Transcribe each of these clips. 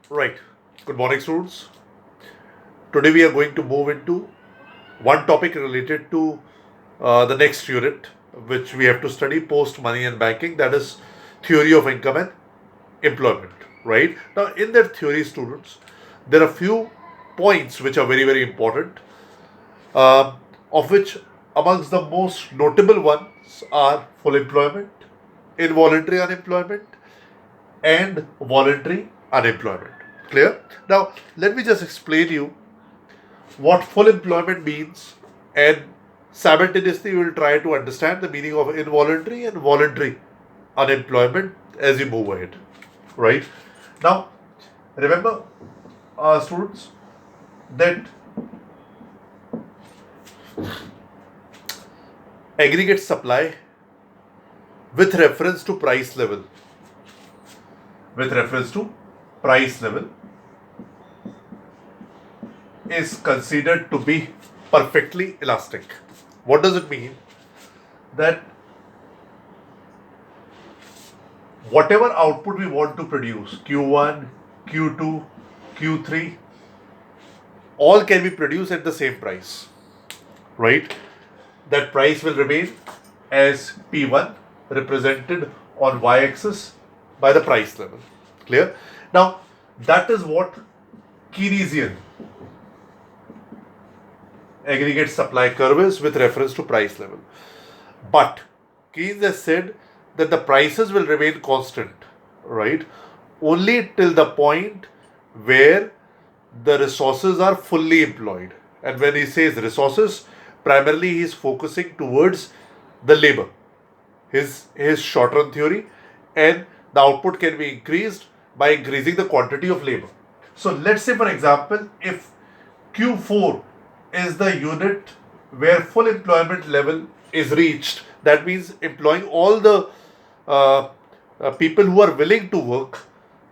Right. Good morning, students. Today we are going to move into one topic related to the next unit, which we have to study post money and banking, that is theory of income and employment. Right. Now, in that theory, students, there are few points which are very, very important, um, of which amongst the most notable ones are full employment, involuntary unemployment, and voluntary unemployment. Clear? Now, let me just explain you what full employment means, and simultaneously we will try to understand the meaning of involuntary and voluntary unemployment as we move ahead. Right? Now, remember, students, that aggregate supply with reference to price level, with reference to price level is considered to be perfectly elastic. What does it mean? That whatever output we want to produce, Q1, Q2, Q3, all can be produced at the same price, right? That price will remain as P1 represented on y axis by the price level. Clear? Now, that is what Keynesian aggregate supply curve is with reference to price level. But Keynes has said that the prices will remain constant, right? Only till the point where the resources are fully employed. And when he says resources, primarily he is focusing towards the labor, his short run theory, and the output can be increased by increasing the quantity of labor. So let's say, for example, if Q4 is the unit where full employment level is reached, that means employing all the uh, people who are willing to work,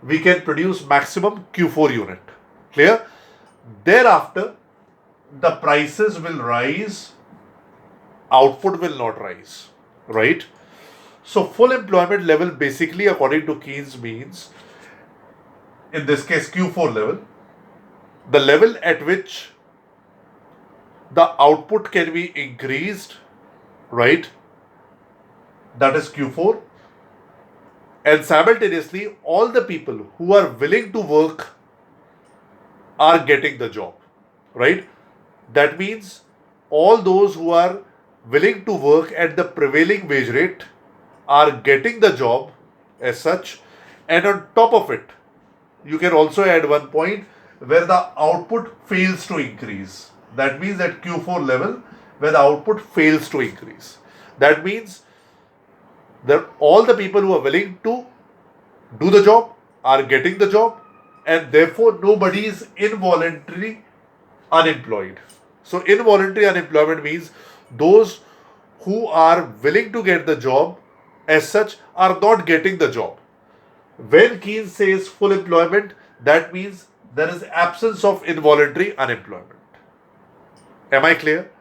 we can produce maximum Q4 unit. Clear? Thereafter, the prices will rise, output will not rise, right? So, full employment level basically, according to Keynes, means in this case Q4 level, the level at which the output can be increased, right? That is Q4. And simultaneously, all the people who are willing to work are getting the job, right? That means all those who are willing to work at the prevailing wage rate are getting the job as such. And on top of it, you can also add one point where the output fails to increase. That means at Q4 level, where the output fails to increase. That means that all the people who are willing to do the job are getting the job, and therefore nobody is involuntarily unemployed. So, involuntary unemployment means those who are willing to get the job as such are not getting the job. When Keynes says full employment, that means there is absence of involuntary unemployment. Am I clear?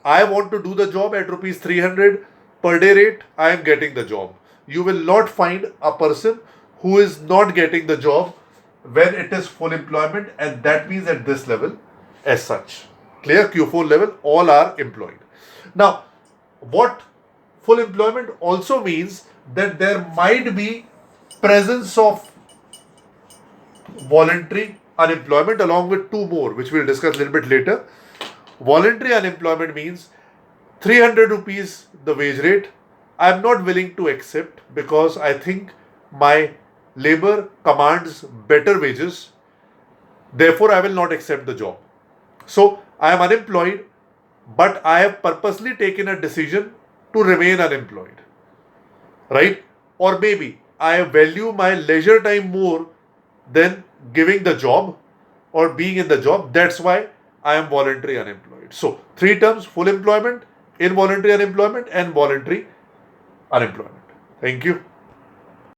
I want to do the job at rupees 300 per day rate, I am getting the job. You will not find a person who is not getting the job when it is full employment, and that means at this level as such. Clear? Q4 level, all are employed. Now, what full employment also means that there might be presence of voluntary unemployment along with two more, which we'll discuss a little bit later. Voluntary unemployment means 300 rupees the wage rate. I am not willing to accept because I think my labor commands better wages. Therefore, I will not accept the job. So, I am unemployed, but I have purposely taken a decision to remain unemployed. Right? Or maybe I value my leisure time more than giving the job or being in the job. That's why I am voluntary unemployed. So, three terms: full employment, involuntary unemployment, and voluntary unemployment. Thank you.